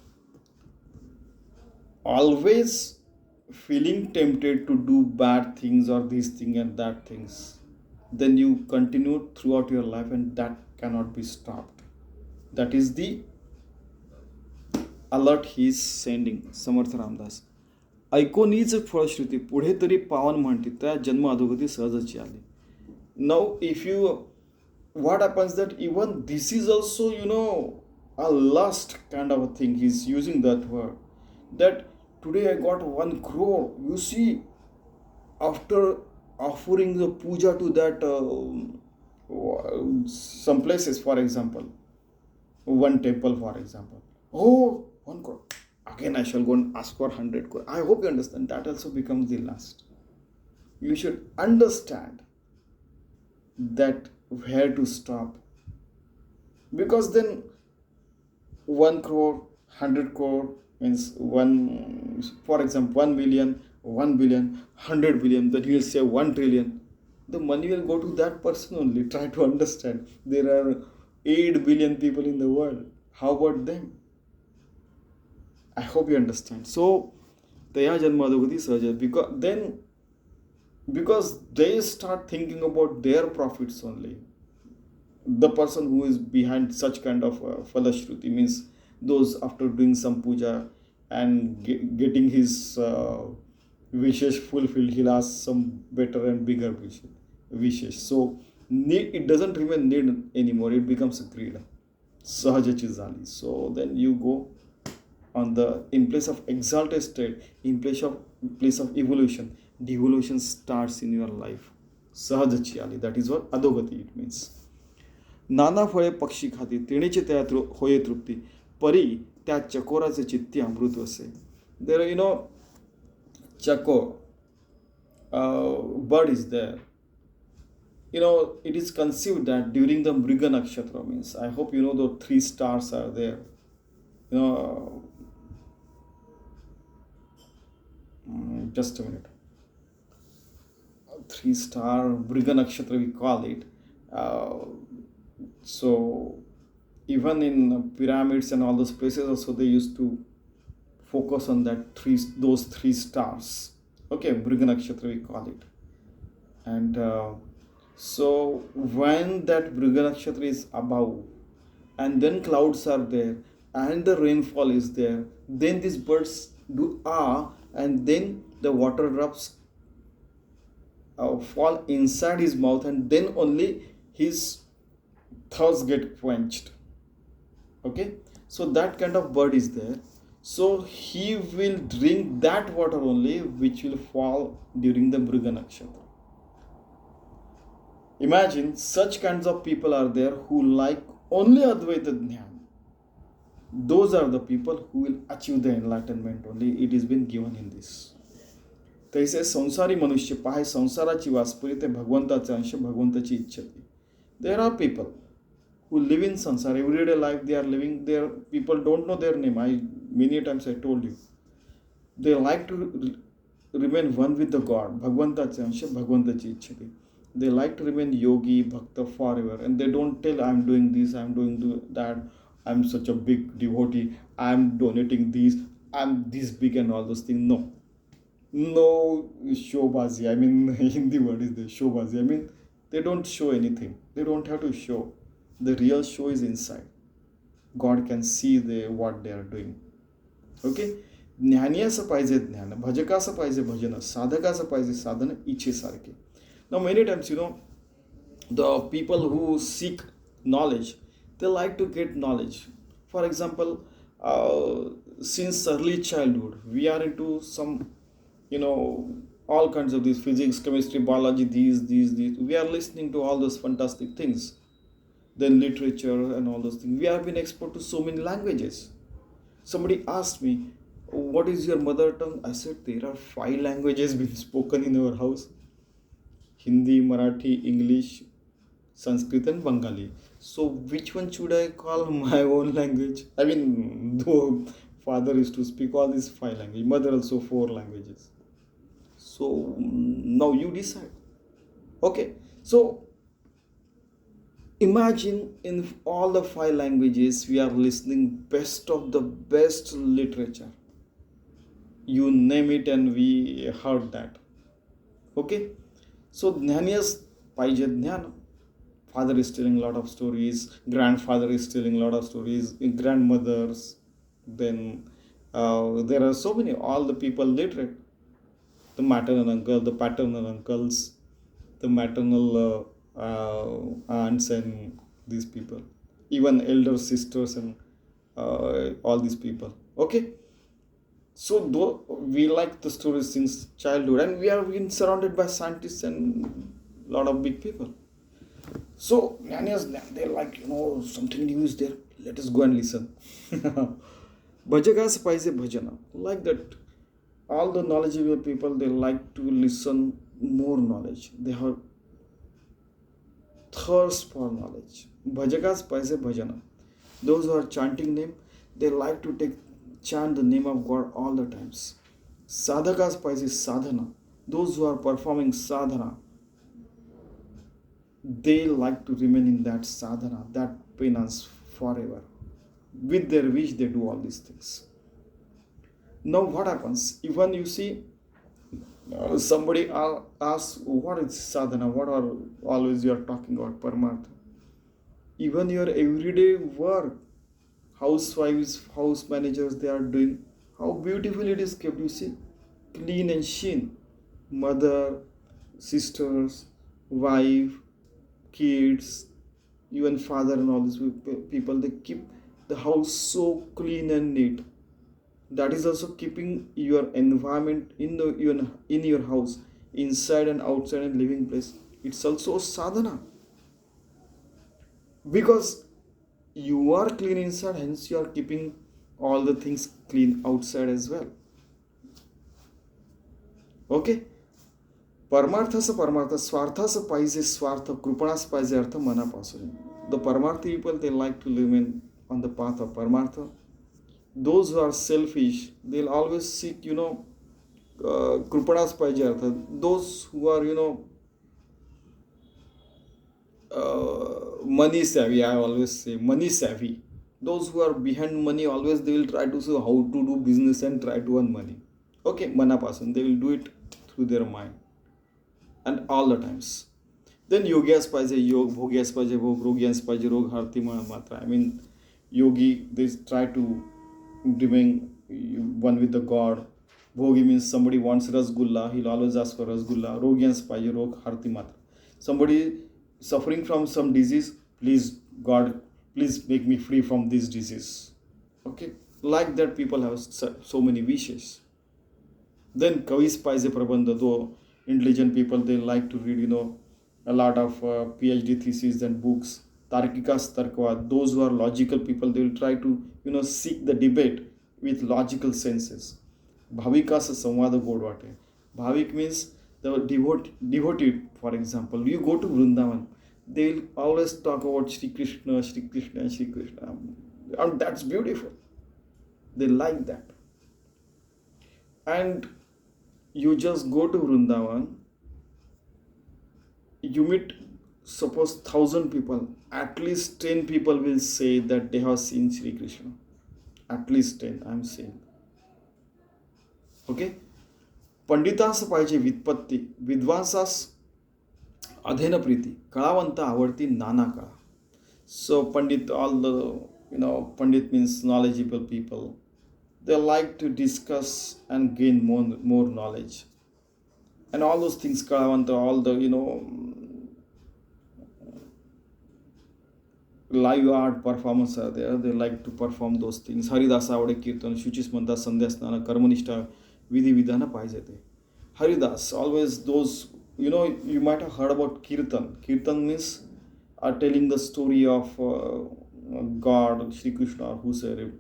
always feeling tempted to do bad things or these things and that things, then you continue throughout your life, and that cannot be stopped. That is the alert he is sending. Samarth Ramdas, ऐकोनीच फळश्रुती पुढे तरी पावन म्हणते, त्या जन्म अधोगती सहजची आली. Now if you, what happens that even this is also a lust kind of a thing. He's using that word, that today I got 1 crore. You see, after offering the puja to that some places, for example, one temple, for example, 1 crore, again I shall go and ask for 100 crore. I hope you understand that also becomes the lust. You should understand that where to stop, because then 1 crore, 100 crore means one, for example, 1 billion, 1 billion, 100 billion, then he will say 1 trillion. The money will go to that person only. Try to understand. There are 8 billion people in the world. How about them? I hope you understand. So, Taya Janmadagati Saja, because they start thinking about their profits only. The person who is behind such kind of falashruti, means those after doing some puja and getting his wishes fulfilled, he'll ask some better and bigger wishes. So it doesn't remain need anymore. It becomes a greed. Sahajachi zali. So then you go on in place of exalted state, in place of evolution, devolution starts in your life. Sahajachi ali. That is what adogati it means. नाना फळे पक्षी खाती, तिणीचे त्या होये तृप्ती, परी त्या चकोराचे चित्ती अमृत वसे. There chakor, bird is there. It is conceived that during the Mriga Nakshatra, means, I hope the 3 stars are there. Just a minute. 3-star Mriga Nakshatra we call it. So even in pyramids and all those places also, they used to focus on those 3 stars. Okay, Mriga Nakshatra we call it. And so when that Mriga Nakshatra is above, and then clouds are there, and the rainfall is there, then these birds do and then the water drops fall inside his mouth, and then only his thirst get quenched. Okay, so that kind of bird is there. So he will drink that water only which will fall during the Mriga Nakshatra. Imagine such kinds of people are there who like only Advaita Dhyan. Those are the people who will achieve the enlightenment only. It is been given in this. तैसे संसारी मनुष्य पाहे संसाराची वासपुरी ते भगवंताचे अंश भगवंताची इच्छती. There are people who live in sansar, everyday life they are living there. People don't know their name. Many times I told you. They like to remain one with the God. Bhagwantache ansha, Bhagwantachi ichchati. They like to remain yogi, bhakta forever, and they don't tell, I'm doing this, I'm doing that, I'm such a big devotee, I'm donating this, I'm this big, and all those things. No. No showbazi. I mean, Hindi word is the showbazi. I mean, they don't show anything. They don't have to show. The real show is inside. God can see what they are doing. Okay? ज्ञानी असं पाहिजे ज्ञान, भजका असं पाहिजे भजन, साधक असं पाहिजे साधन इच्छेसारखे. Now many times, the people who seek knowledge, they like to get knowledge. For example, since early childhood, we are into some, all kinds of these physics, chemistry, biology, these. We are listening to all those fantastic things. Then literature and all those things. We have been exposed to so many languages. Somebody asked me, what is your mother tongue? I said, there are 5 languages being spoken in our house. Hindi, Marathi, English, Sanskrit and Bengali. So which one should I call my own language? I mean, though father is to speak all these 5 languages, mother also 4 languages. So now you decide. Okay, so imagine in all the 5 languages we are listening best of the best literature. You name it and we heard that. Okay, so ज्ञानीच पाहिजे ज्ञान. Father is telling a lot of stories, grandfather is telling a lot of stories, grandmothers, then there are so many, all the people literate. The maternal uncle, the paternal uncles, the maternal aunts and these people, even elder sisters and all these people. Okay, so though we like the stories since childhood, and we are being surrounded by scientists and a lot of big people. So they like, something new is there, let us go and listen. Bhajakas paise bhajana, like that. All the knowledgeable people, they like to listen more knowledge. They have thirst for knowledge. Bhajakas paise bhajana. Those who are chanting name, they like to chant the name of God all the times. Sadhakas paise sadhana. Those who are performing sadhana, they like to remain in that sadhana, that penance forever. With their wish, they do all these things. Now what happens? Even you see, somebody asks, what is sadhana? What are always you are talking about paramartha? Even your everyday work, housewives, house managers, they are doing, how beautiful it is kept, you see, clean and sheen. Mother, sisters, wife, kids, even father and all these people, they keep the house so clean and neat. That is also keeping your environment in your house, inside and outside and living place. It's also sadhana. Because you are clean inside, hence you are keeping all the things clean outside as well. Okay? परमार्थाचं परमार्थ, स्वार्थाचं पाहिजे स्वार्थ, कृपणाच पाहिजे अर्थ मनापासून. The Paramartha people, they like to live on the path of Paramartha. Those who are selfish, they'll always seek, कृपणाच पाहिजे अर्थ. Those who are, money savvy, I always say, money savvy. Those who are behind money, always they will try to see how to do business and try to earn money. Okay, manapasan, they will do it through their mind. And all the times. Then yogyas paise yog, bhogyas paise bhog, rogyas paise rog, harti matra. I mean, yogi, they try to remain one with the God. Bhogi means somebody wants rasgulla, he'll always ask for rasgulla. Rogyas paise rog, harti matra. Somebody suffering from some disease, please God, please make me free from this disease. Okay, like that people have so many wishes. Then kavis paise prabandha, though intelligent people, they like to read, a lot of PhD theses and books. Tarkikas tarkva, those who are logical people, they will try to, seek the debate with logical senses. Bhavikas samvada godvate. Bhavik means the devotee, for example. You go to Vrindavan, they will always talk about Shri Krishna, Shri Krishna, Shri Krishna. And that's beautiful. They like that. And You just go to Vrindavan, you meet suppose 1,000 people, at least 10 people will say that they have seen Sri Krishna. At least 10, I'm saying. Okay? पंडितास पाहिजे व्युत्पत्ती, विद्वांसास अधेन प्रीती, कळावंत आवडती नाना कळा. So Pandit, all the, Pandit means knowledgeable people. They like to discuss and gain more knowledge. And all those things, Kalavanta, all the, live art performance are there. They like to perform those things. Haridasa avade kirtan, Shuchismanta, Sandhyasnana, Karmanishta, Vidhi Vidhana paise te. Haridas, always those, you might have heard about kirtan. Kirtan means are telling the story of God, Shri Krishna, or whosoever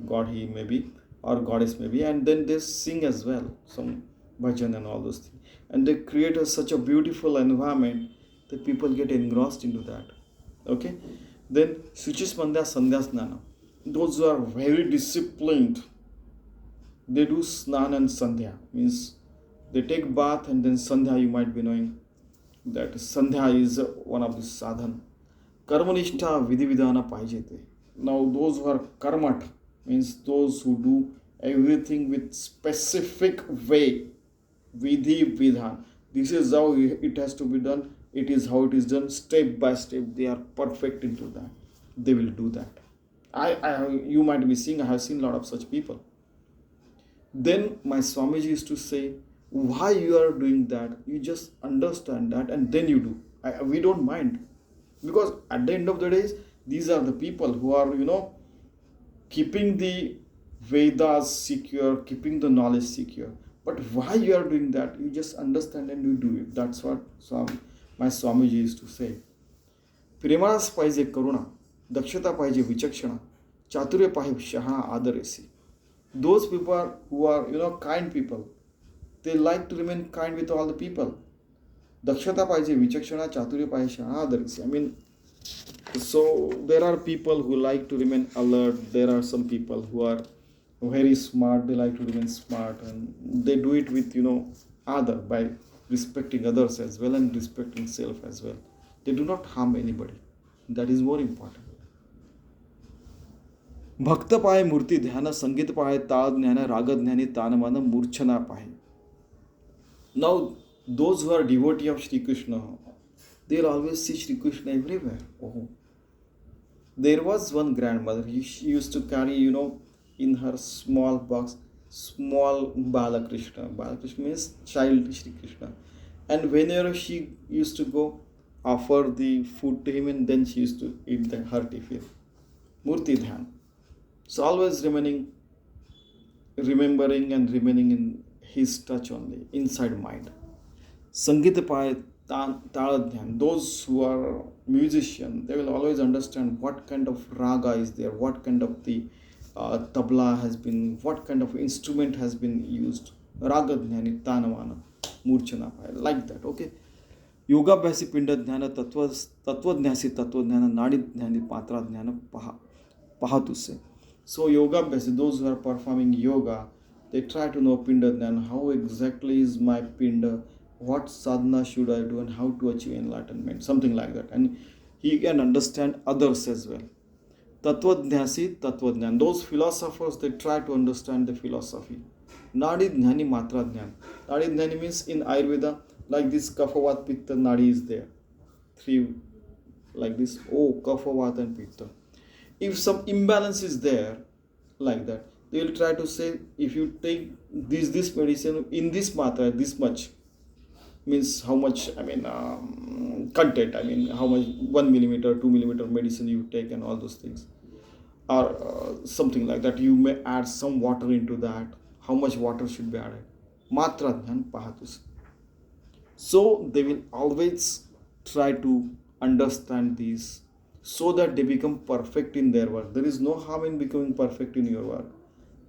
God he may be, or goddess may be, and then they sing as well, some bhajan and all those things. And they create such a beautiful environment that people get engrossed into that. Okay? Then Shuchismandya Sandhyasnana. Those who are very disciplined, they do snan and sandhya. Means they take bath and then sandhya, you might be knowing that sandhya is one of the sadhana. Karmanishta vidhi vidhana pahijete. Now those who are karmat means those who do everything with specific way. Vidhi vidhan. This is how it has to be done. It is how it is done, step by step. They are perfect into that. They will do that. You might be seeing, I have seen a lot of such people. Then my Swamiji used to say, why you are doing that? You just understand that and then you do. We don't mind. Because at the end of the day, these are the people who are, keeping the Vedas secure, keeping the knowledge secure. But why you are doing that? You just understand and you do it. That's what my Swamiji used to say. प्रेमास पाहिजे करुणा, दक्षता पाहिजे विचक्षणा, चातुर्य पाहिजे शहाणा आदरेसी. Those people who are, kind people, they like to remain kind with all the people. Dakshata pahije, vichakshana, chaturya pahije, adarisi. I mean, so there are people who like to remain alert. There are some people who are very smart. They like to remain smart, and they do it with, other, by respecting others as well and respecting self as well. They do not harm anybody. That is more important. भक्त पाहे मूर्ती ध्यान, संगीत पाहे ताल ज्ञान, राग ज्ञानी तानमान, मूर्छना पाहे. Now, those who are devotee of Shri Krishna, they'll always see Shri Krishna everywhere. Oh. There was one grandmother, she used to carry, in her small box, small Balakrishna. Balakrishna means child Shri Krishna. And whenever she used to go, offer the food to him, and then she used to eat her tiffin. Murti Dhyan. So always remembering and remaining in his touch only, inside mind. Sangita Pai Taladhyan, those who are musicians, they will always understand what kind of raga is there, what kind of the tabla has been, what kind of instrument has been used. Raga Dhyani, Tanavana, Murchana Pai, like that, okay? Yoga Bhasi Pinda Dhyana, Tattva-dhyasi Tattva-dhyana, Nadi-dhyani, Patra-dhyana, Pahatuse. So yoga bhasi, those who are performing yoga, they try to know Pinda Dhyana, how exactly is my Pinda, what sadhana should I do and how to achieve enlightenment, something like that. And he can understand others as well. Tattva-dhyasi, Tattva-dhyana. Those philosophers, they try to understand the philosophy. Nadi-dhyani, Matra-dhyana. Nadi-dhyani means in Ayurveda, like this Kapha, Pitta, Nadi is there. 3 like this. Oh, Kapha, and Pitta. If some imbalance is there, like that, they will try to say, if you take this medicine in this matra, this much, means how much, content, how much 1 millimeter, 2 millimeter medicine you take and all those things. Or something like that. You may add some water into that. How much water should be added? Matra dhyan pahatus. So they will always try to understand these so that they become perfect in their work. There is no harm in becoming perfect in your work.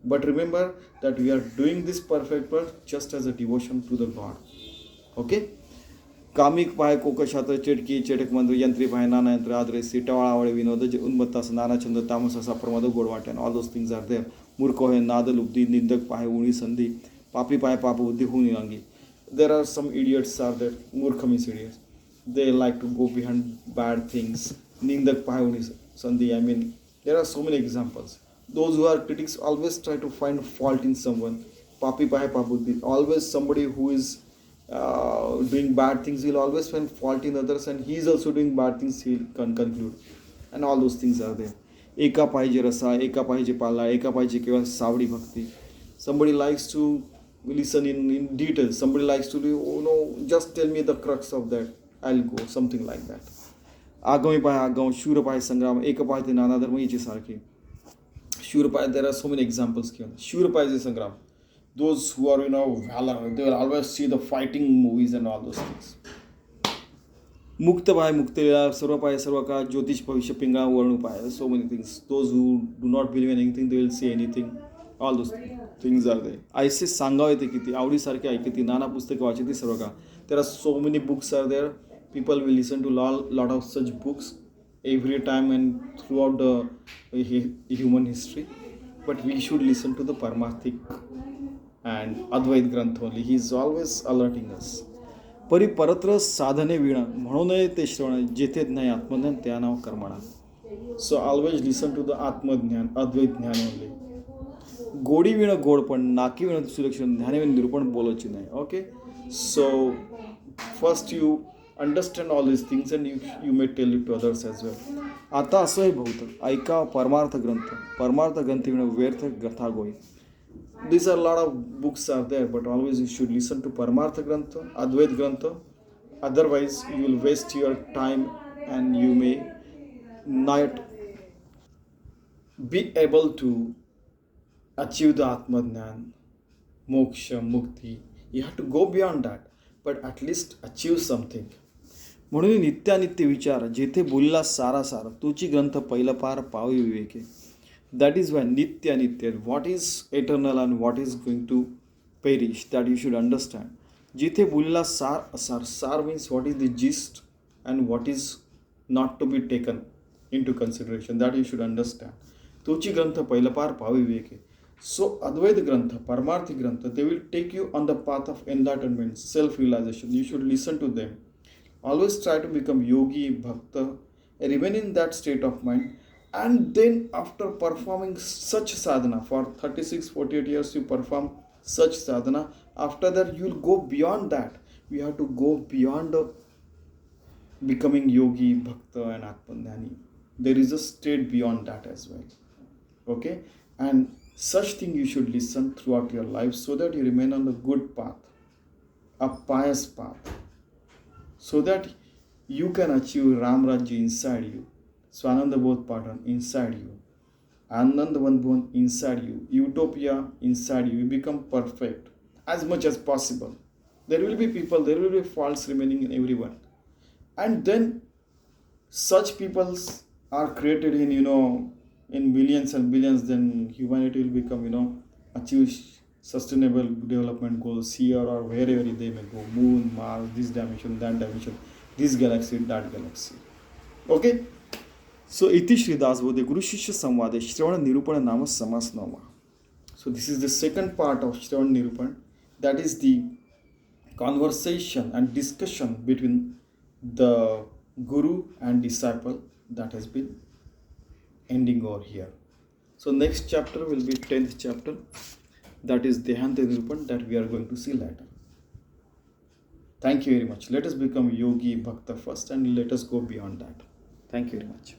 But remember that we are doing this perfect work just as a devotion to the God. Okay? कामिक पाय कोकशात चेटकी चेटक मंत्र यंत्री पाय नाना यंत्र आदरेसी टवाळावळे विनोद उन्मत्तास नाना छंद तामस असा प्रमाद गोडवाट्यान. All those things are there. मूर्ख होय नाद लुब्धी निंदक पाय उणी संधी पापी पाय पाप बुद्धी होऊन अंगी. There are some idiots are there, मूर्ख means idiots. They like to go behind bad things. Nindak पाय होणी संधी. I mean, there are so many examples. Those who are critics always try to find fault in someone. Papi pahe pabuddhi. Always somebody who is doing bad things, he'll always find fault in others, and he is also doing bad things, he'll conclude. And all those things are there. Eka pahiजे रसा, eka pahiजे पाला, eka pahiजे केवळ सावडी भक्ती. Somebody likes to listen in detail. Somebody likes to do, oh no, just tell me the crux of that. I'll go. Something like that. आगमी पाय आगम, शूर पाय संग्राम, एक पाय ते नाना धर्म याची सारखी. Shur Pai, there are so many examples given. Shur Pai is Sangram. Those who are, valor, they will always see the fighting movies and all those things. Mukta Pai, Muktila, Sarvapai, Sarvaka, Jyotish Pavisha Pinga, Varnupai, so many things. Those who do not believe in anything, they will say anything. All those things are there. I say Sangha Kiti, Audi Sarki Aikiti, Nana Pustaka Vachiti Sarvaka. There are so many books are there. People will listen to lot of such books every time and throughout the human history, but we should listen to the Parmarthik and Advait Granth only. He is always alerting us. परिपरत्र साधने विण म्हणून ते श्रवण जेथे ज्ञान आत्मज्ञान त्या नाव कर्मणा. So always listen to the आत्मज्ञान, अद्वैत ज्ञान only. गोडी विण गोडपण, नाकी विण सुलक्षण, ध्याने विण निरूपण बोलायचे नाही. Okay, so first you understand all these things and you may tell it to others as well. आता असं आहे बहुत ऐका परमार्थ ग्रंथ विण व्यर्थ कथा गोई. These are a lot of books are there, but always you should listen to Paramartha Grantha, Advait Grantha. Otherwise, you will waste your time and you may not be able to achieve the Atmajnan, Moksha, Mukti. You have to go beyond that, but at least achieve something. म्हणून नित्यानित्य विचार जेथे बोलला सारा सार तुची ग्रंथ पहिला पार पावी विवेके. That is why nitya, what is eternal and what is going to perish, that you should understand. Jithe bulila sar means what is the gist and what is not to be taken into consideration, that you should understand. Tuchi grantha pailapar pavi viveke. So Advaita grantha, Paramarthi grantha, they will take you on the path of enlightenment, self-realization. You should listen to them. Always try to become yogi, bhakta, remain in that state of mind. And then after performing such sadhana for 36-48 years, you perform such sadhana. After that, you will go beyond that. You have to go beyond becoming yogi, bhakta and atmajnani. There is a state beyond that as well. Okay? And such thing you should listen throughout your life so that you remain on the good path, a pious path, so that you can achieve Ram Rajya inside you. Swanandabodh Patan inside you, Anandavandbodh inside you, Utopia inside you. You become perfect as much as possible. There will be people, there will be faults remaining in everyone. And then such peoples are created in, in millions and billions, then humanity will become, achieve sustainable development goals here or wherever they may go. Moon, Mars, this dimension, that dimension, this galaxy, that galaxy. Okay? So, iti Shri Dasbodh Guru Shishya Samvade Shravan Nirupan Nama Samas Nama. So, this is the second part of Shravan Nirupan. That is the conversation and discussion between the Guru and disciple that has been ending over here. So, next chapter will be 10th chapter. That is Dehanta Nirupan that we are going to see later. Thank you very much. Let us become yogi, bhakta first and let us go beyond that. Thank you very much.